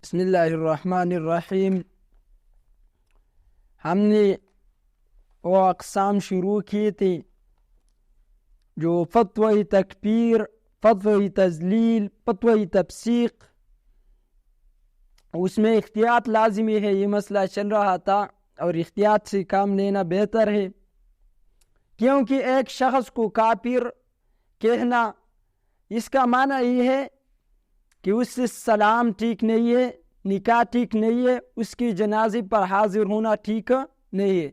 بسم اللہ الرحمن الرحیم. ہم نے وہ اقسام شروع کی تھی جو فتوی تکفیر، فتوی تذلیل، فتوی تفسیق، اس میں احتیاط لازمی ہے. یہ مسئلہ چل رہا تھا اور احتیاط سے کام لینا بہتر ہے، کیونکہ ایک شخص کو کافر کہنا اس کا معنی یہ ہے کہ اس سے سلام ٹھیک نہیں ہے، نکاح ٹھیک نہیں ہے، اس کی جنازے پر حاضر ہونا ٹھیک نہیں ہے.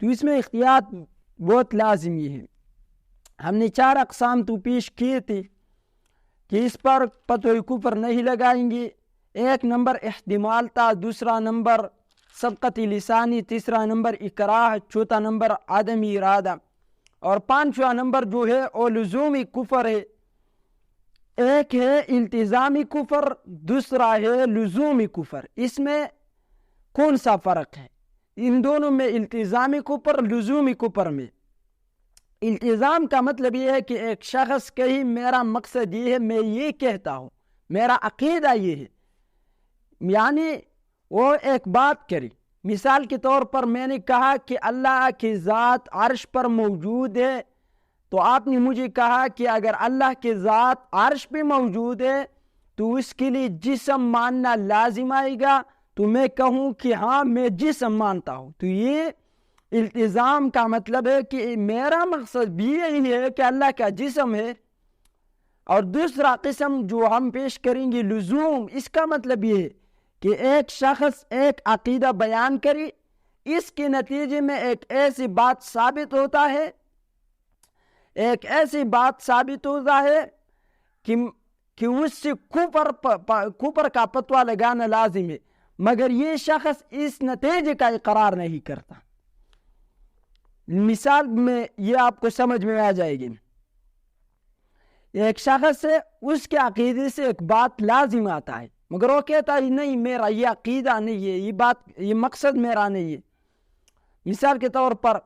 تو اس میں احتیاط بہت لازمی ہے. ہم نے 4 اقسام تو پیش کیے تھے کہ اس پر فتوی کفر نہیں لگائیں گے. 1 نمبر احتمال تھا، دوسرا نمبر سبقت لسانی، تیسرا نمبر اکراہ، چوتھا نمبر عدمی ارادہ، اور 5واں نمبر جو ہے وہ لزومی کفر ہے. ایک ہے التزامی کفر، دوسرا ہے لزومی کفر. اس میں کون سا فرق ہے ان دونوں میں؟ التزامی کفر، لزومی کفر میں التزام کا مطلب یہ ہے کہ ایک شخص کہیں میرا مقصد یہ ہے، میں یہ کہتا ہوں، میرا عقیدہ یہ ہے، یعنی وہ ایک بات کری. مثال کے طور پر میں نے کہا کہ اللہ کی ذات عرش پر موجود ہے، تو آپ نے مجھے کہا کہ اگر اللہ کی ذات عرش پہ موجود ہے تو اس کے لیے جسم ماننا لازم آئے گا. تو میں کہوں کہ ہاں میں جسم مانتا ہوں. تو یہ التزام کا مطلب ہے کہ میرا مقصد بھی یہی ہے کہ اللہ کا جسم ہے. اور دوسرا قسم جو ہم پیش کریں گے لزوم، اس کا مطلب یہ ہے کہ ایک شخص ایک عقیدہ بیان کرے، اس کے نتیجے میں ایک ایسی بات ثابت ہوتا ہے کہ اس سے کفر کا فتویٰ لگانا لازم ہے، مگر یہ شخص اس نتیجے کا اقرار نہیں کرتا. مثال میں یہ آپ کو سمجھ میں آ جائے گی. ایک شخص ہے، اس کے عقیدے سے ایک بات لازم آتا ہے، مگر وہ کہتا ہے نہیں، میرا یہ عقیدہ نہیں ہے، یہ مقصد میرا نہیں ہے. مثال کے طور پر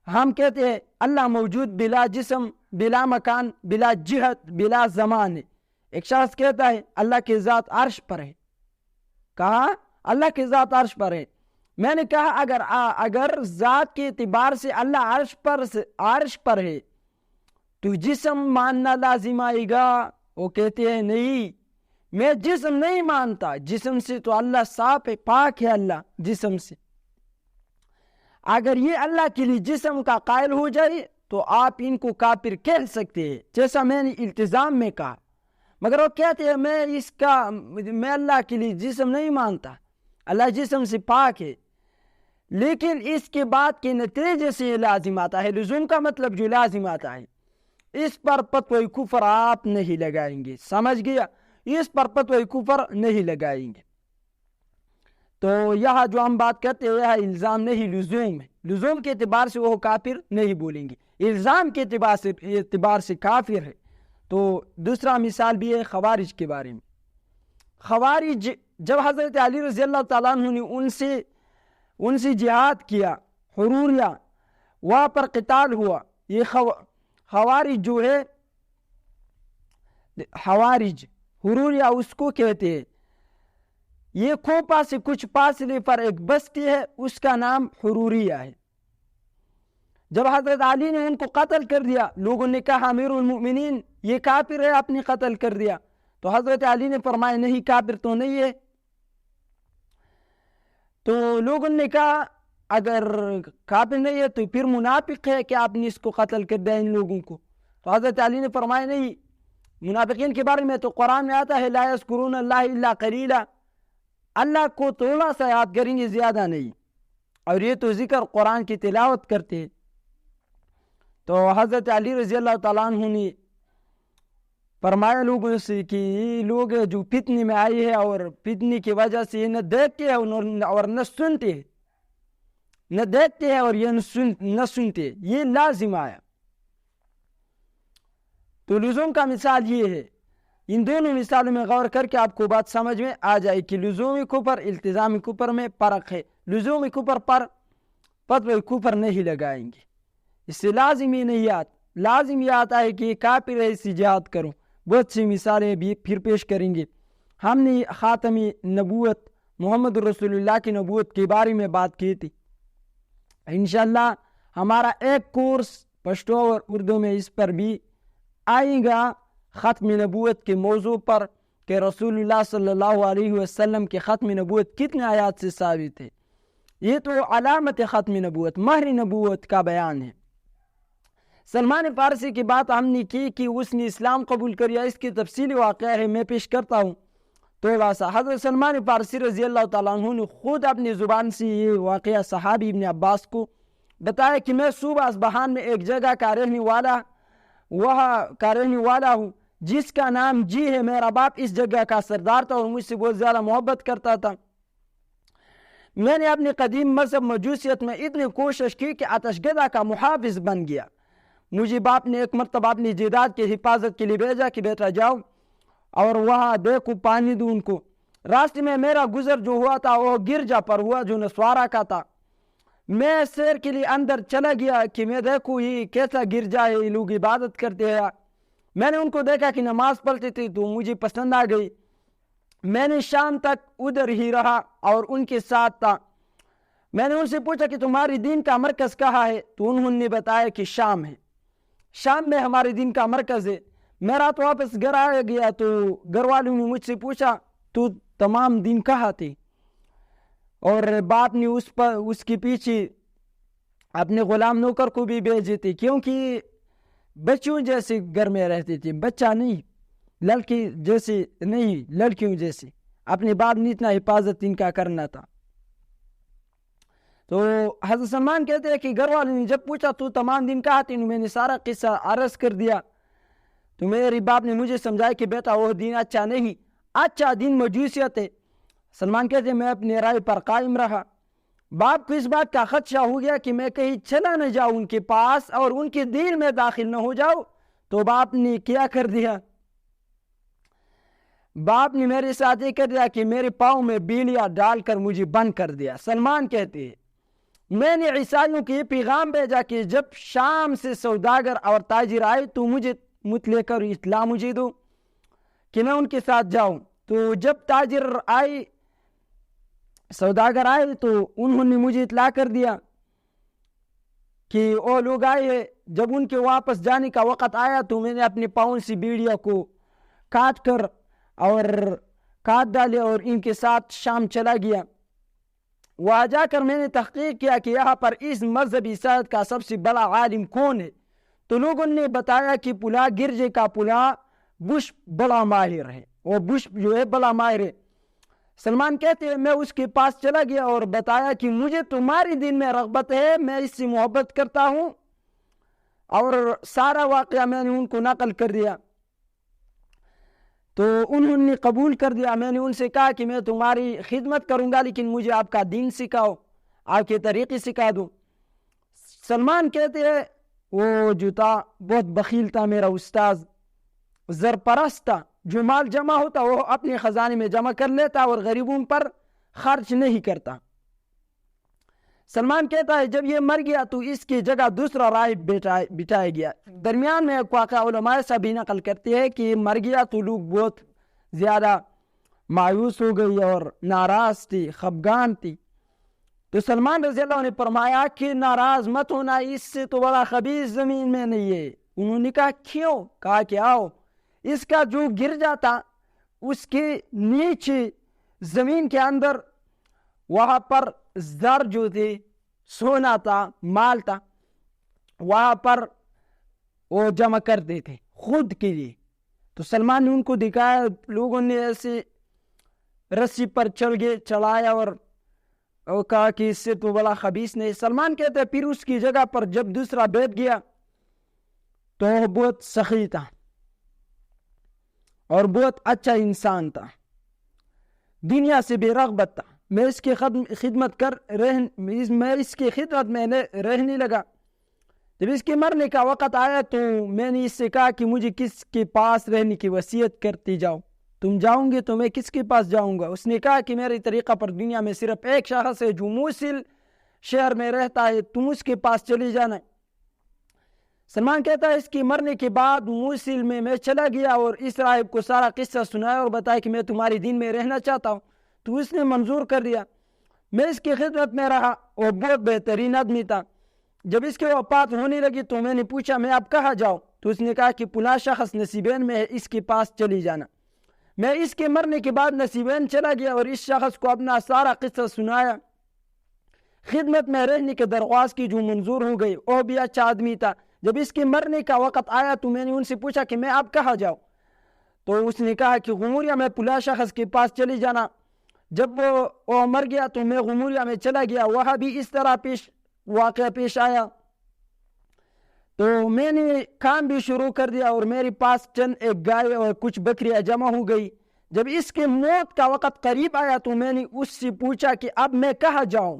ہم کہتے ہیں اللہ موجود بلا جسم، بلا مکان، بلا جہت، بلا زمان ہے. ایک شخص کہتا ہے اللہ کی ذات عرش پر ہے. کہا اللہ کی ذات عرش پر ہے. میں نے کہا اگر ذات کے اعتبار سے اللہ عرش پر ہے تو جسم ماننا لازم آئے گا. وہ کہتے ہیں نہیں، میں جسم نہیں مانتا، جسم سے تو اللہ صاف ہے، پاک ہے اللہ جسم سے. اگر یہ اللہ کے لیے جسم کا قائل ہو جائے تو آپ ان کو کافر کہہ سکتے ہیں، جیسا میں نے التزام میں کہا. مگر وہ کہتے ہیں میں اللہ کے لیے جسم نہیں مانتا، اللہ جسم سے پاک ہے. لیکن اس کے بعد کے نتیجے سے یہ لازم آتا ہے، لزوم کا مطلب جو لازم آتا ہے، اس پر فتوی کفر آپ نہیں لگائیں گے. سمجھ گیا؟ اس پر فتوی کفر نہیں لگائیں گے. تو یہاں جو ہم بات کرتے ہیں یہ الزام نہیں، لزوم ہے. لزوم کے اعتبار سے وہ کافر نہیں بولیں گے، الزام کے اعتبار سے کافر ہے. تو دوسرا مثال بھی ہے خوارج کے بارے میں. خوارج جب حضرت علی رضی اللہ تعالیٰ عنہ نے ان سے جہاد کیا، حروریہ، وہاں پر قتال ہوا. یہ خوارج جو ہے، خوارج حروریہ اس کو کہتے ہیں. یہ کوپا سے کچھ فاصلے پر ایک بستی ہے، اس کا نام حروریہ ہے. جب حضرت علی نے ان کو قتل کر دیا، لوگوں نے کہا امیر المؤمنین یہ کافر ہے، آپ نے قتل کر دیا. تو حضرت علی نے فرمایا نہیں، کافر تو نہیں ہے. تو لوگوں نے کہا اگر کافر نہیں ہے تو پھر منافق ہے کہ آپ نے اس کو قتل کر دیا ان لوگوں کو. تو حضرت علی نے فرمایا نہیں، منافقین کے بارے میں تو قرآن میں آتا ہے لا یذکرون اللہ الا قلیلا، اللہ کو تھوڑا سا یاد کریں گے، زیادہ نہیں. اور یہ تو ذکر قرآن کی تلاوت کرتے ہیں. تو حضرت علی رضی اللہ تعالیٰ عنہ نے فرمایا لوگوں سے کہ یہ لوگ جو فتنے میں آئے ہیں اور فتنے کی وجہ سے یہ نہ دیکھتے ہیں اور نہ سنتے ہیں، نہ دیکھتے ہیں اور یہ نہ سنتے، یہ لازم آیا. تو لزوم کا مثال یہ ہے. ان دونوں مثالوں میں غور کر کے آپ کو بات سمجھ میں آ جائے کہ لزومی کفر التزامی کفر میں فرق ہے. لزومی کفر پر فتوی کفر نہیں لگائیں گے، اس سے لازم یہ آتا ہے کہ کافر ہے، اس سے جہاد کرو. بہت سی مثالیں بھی پھر پیش کریں گے. ہم نے خاتمی نبوت محمد رسول اللہ کی نبوت کے بارے میں بات کی تھی. انشاءاللہ ہمارا ایک کورس پشتو اور اردو میں اس پر بھی آئے گا، ختم نبوت کے موضوع پر، کہ رسول اللہ صلی اللہ علیہ وسلم کے ختم نبوت کتنے آیات سے ثابت ہے. یہ تو علامت ختم نبوت، مہر نبوت کا بیان ہے. سلمان فارسی کی بات ہم نے کی کہ اس نے اسلام قبول کیا، اس کی تفصیلی واقعہ ہے، میں پیش کرتا ہوں. تو واسا حضرت سلمان فارسی رضی اللہ تعالیٰ عنہ نے خود اپنی زبان سے یہ واقعہ صحابی ابن عباس کو بتایا کہ میں صوبہ اصبہان میں ایک جگہ کا رہنے والا ہوں جس کا نام جی ہے. میرا باپ اس جگہ کا سردار تھا اور مجھ سے بہت زیادہ محبت کرتا تھا. میں نے اپنے قدیم مذہب مجوسیت میں اتنی کوشش کی کہ آتش گدا کا محافظ بن گیا. مجھے باپ نے ایک مرتبہ اپنی جائیداد کی حفاظت کے لیے بھیجا کہ بیٹا جاؤ اور وہاں دیکھو پانی دو ان کو. راستے میں میرا گزر جو ہوا تھا وہ گرجا پر ہوا جو نسوارا کا تھا. میں سیر کے لیے اندر چلا گیا کہ میں دیکھوں یہ کیسا گرجا ہے، یہ لوگ عبادت کرتے ہیں. میں نے ان کو دیکھا کہ نماز پڑھتے تھے تو مجھے پسند آ گئی. میں نے شام تک ادھر ہی رہا اور ان کے ساتھ تھا. میں نے ان سے پوچھا کہ تمہاری دین کا مرکز کہاں ہے؟ تو انہوں نے بتایا کہ شام ہے، شام میں ہمارے دین کا مرکز ہے. میں رات واپس گھر آ گیا تو گھر والوں نے مجھ سے پوچھا تو تمام دن کہاں تھے؟ اور باپ نے اس کے پیچھے اپنے غلام نوکر کو بھی بھیجے تھے، کیونکہ بچوں جیسے گھر میں رہتے تھے، بچہ نہیں، لڑکی جیسے نہیں، لڑکیوں جیسے. اپنے باپ نے اتنا حفاظت ان کا کرنا تھا. تو حضرت سلمان کہتے ہیں کہ گھر والوں نے جب پوچھا تو تمام دن کہا تھی، میں نے سارا قصہ عرض کر دیا. تو میرے باپ نے مجھے سمجھایا کہ بیٹا وہ دین اچھا نہیں، اچھا دین مجوسیت ہے. سلمان کہتے ہیں میں اپنے رائے پر قائم رہا. باپ کو اس بات کا خدشہ ہو گیا کہ میں کہیں چلا نہ جاؤں ان کے پاس اور ان کے دین میں داخل نہ ہو جاؤ. تو باپ نے کیا کر دیا؟ باپ نے میرے ساتھ یہ کر دیا کہ میرے پاؤں میں بیلیاں ڈال کر مجھے بند کر دیا. سلمان کہتے ہیں میں نے عیسائیوں کو یہ پیغام بھیجا کہ جب شام سے سوداگر اور تاجر آئے تو مجھے مت لے کر اطلاع مجھے دو کہ میں ان کے ساتھ جاؤں. تو جب تاجر آئے، سوداگر آئے، تو انہوں نے مجھے اطلاع کر دیا کہ وہ لوگ آئے. جب ان کے واپس جانے کا وقت آیا تو میں نے اپنے پاؤں سے بیڑیا کو کاٹ ڈالے اور ان کے ساتھ شام چلا گیا. وہاں جا کر میں نے تحقیق کیا کہ یہاں پر اس مذہبی عیسائیت کا سب سے بڑا عالم کون ہے. تو لوگوں نے بتایا کہ پلا گرجے کا پلا بش بڑا ماہر ہے، وہ بش جو ہے بڑا ماہر ہے. سلمان کہتے ہیں میں اس کے پاس چلا گیا اور بتایا کہ مجھے تمہاری دین میں رغبت ہے، میں اس سے محبت کرتا ہوں، اور سارا واقعہ میں نے ان کو نقل کر دیا. تو انہوں نے قبول کر دیا. میں نے ان سے کہا کہ میں تمہاری خدمت کروں گا لیکن مجھے آپ کا دین سکھاؤ، آپ کے طریقے سکھا دو. سلمان کہتے ہیں وہ جو تھا بہت بخیل تھا، میرا استاذ زرپرست تھا. جو مال جمع ہوتا وہ اپنے خزانے میں جمع کر لیتا اور غریبوں پر خرچ نہیں کرتا. سلمان کہتا ہے جب یہ مر گیا تو اس کی جگہ دوسرا راہب بٹھایا گیا. درمیان میں ایک واقعہ علماء سے بھی نقل کرتے ہیں کہ مر گیا تو لوگ بہت زیادہ مایوس ہو گئی اور ناراض تھی، خفگان تھی. تو سلمان رضی اللہ عنہ نے فرمایا کہ ناراض مت ہونا، اس سے تو بڑا خبیث زمین میں نہیں ہے. انہوں نے کہا کیوں؟ کہا کہ آؤ، اس کا جو گرجا تھا اس کے نیچے زمین کے اندر وہاں پر زر جو تھے، سونا تھا، مال تھا، وہاں پر وہ جمع کرتے تھے خود کے لیے. تو سلمان نے ان کو دکھایا، لوگوں نے ایسے رسی پر چڑھایا اور کہا کہ اس سے تو بڑا خبیث نہیں. سلمان کہتے ہیں پھر اس کی جگہ پر جب دوسرا بیٹھ گیا تو وہ بہت سخی تھا اور بہت اچھا انسان تھا، دنیا سے بے رغبت تھا. میں اس کی خدمت میں رہنے لگا. جب اس کے مرنے کا وقت آیا تو میں نے اس سے کہا کہ مجھے کس کے پاس رہنے کی وصیت کرتی جاؤ، تم جاؤں گے تو میں کس کے پاس جاؤں گا؟ اس نے کہا کہ میرے طریقہ پر دنیا میں صرف ایک شخص ہے جو موصل شہر میں رہتا ہے، تم اس کے پاس چلی جانا. سلمان کہتا ہے اس کی مرنے کے بعد موصل میں چلا گیا اور اس راہب کو سارا قصہ سنایا اور بتایا کہ میں تمہاری دین میں رہنا چاہتا ہوں، تو اس نے منظور کر دیا۔ میں اس کی خدمت میں رہا اور بہت بہترین آدمی تھا۔ جب اس کی وفات ہونے لگی تو میں نے پوچھا میں اب کہاں جاؤں؟ تو اس نے کہا کہ فلاں شخص نصیبین میں ہے، اس کے پاس چلی جانا۔ میں اس کے مرنے کے بعد نصیبین چلا گیا اور اس شخص کو اپنا سارا قصہ سنایا۔ خدمت میں رہنے کے درخواست کی جو منظور ہو گئی، وہ بھی اچھا آدمی تھا۔ جب اس کے مرنے کا وقت آیا تو میں نے ان سے پوچھا کہ میں اب کہاں جاؤں؟ تو اس نے کہا کہ غموریہ میں فلاں شخص کے پاس چلی جانا۔ جب وہ مر گیا تو میں غموریہ میں چلا گیا، وہاں بھی اس طرح واقعہ پیش آیا۔ تو میں نے کام بھی شروع کر دیا اور میرے پاس چند ایک گائے اور کچھ بکریاں جمع ہو گئی۔ جب اس کے موت کا وقت قریب آیا تو میں نے اس سے پوچھا کہ اب میں کہاں جاؤں؟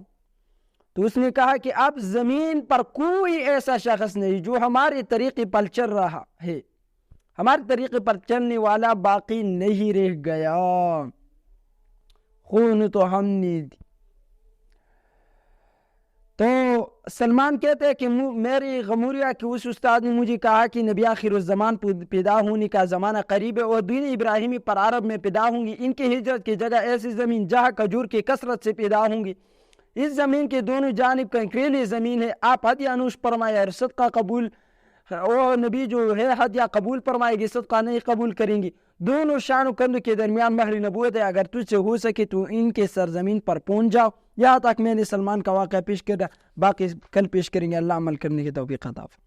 تو اس نے کہا کہ اب زمین پر کوئی ایسا شخص نہیں جو ہمارے طریقے پر چل رہا ہے، ہمارے طریقے پر چلنے والا باقی نہیں رہ گیا، خون تو ہم نے دی۔ تو سلمان کہتے ہیں کہ میری غموریہ کے اس استاد نے مجھے کہا کہ نبی آخر الزمان پیدا ہونے کا زمانہ قریب ہے اور دین ابراہیمی پر عرب میں پیدا ہوں گی۔ ان کی ہجرت کی جگہ ایسی زمین جہاں کھجور کی کثرت سے پیدا ہوں گی۔ اس زمین کے دونوں جانب کنکریلی زمین ہے، آپ ہدیہ نوش فرمائے اور صدقہ قبول، وہ نبی جو ہے ہدیہ قبول فرمائے گی، صدقہ نہیں قبول کریں گی۔ دونوں شان و کندھ کے درمیان مہر نبوت ہے، اگر تجھ سے ہو سکے تو ان کے سرزمین پر پہنچ جاؤ۔ یہاں تک میں نے سلمان کا واقعہ پیش کر دیا، باقی کل پیش کریں گے۔ اللہ عمل کرنے کی توفیق عطا فرمائے۔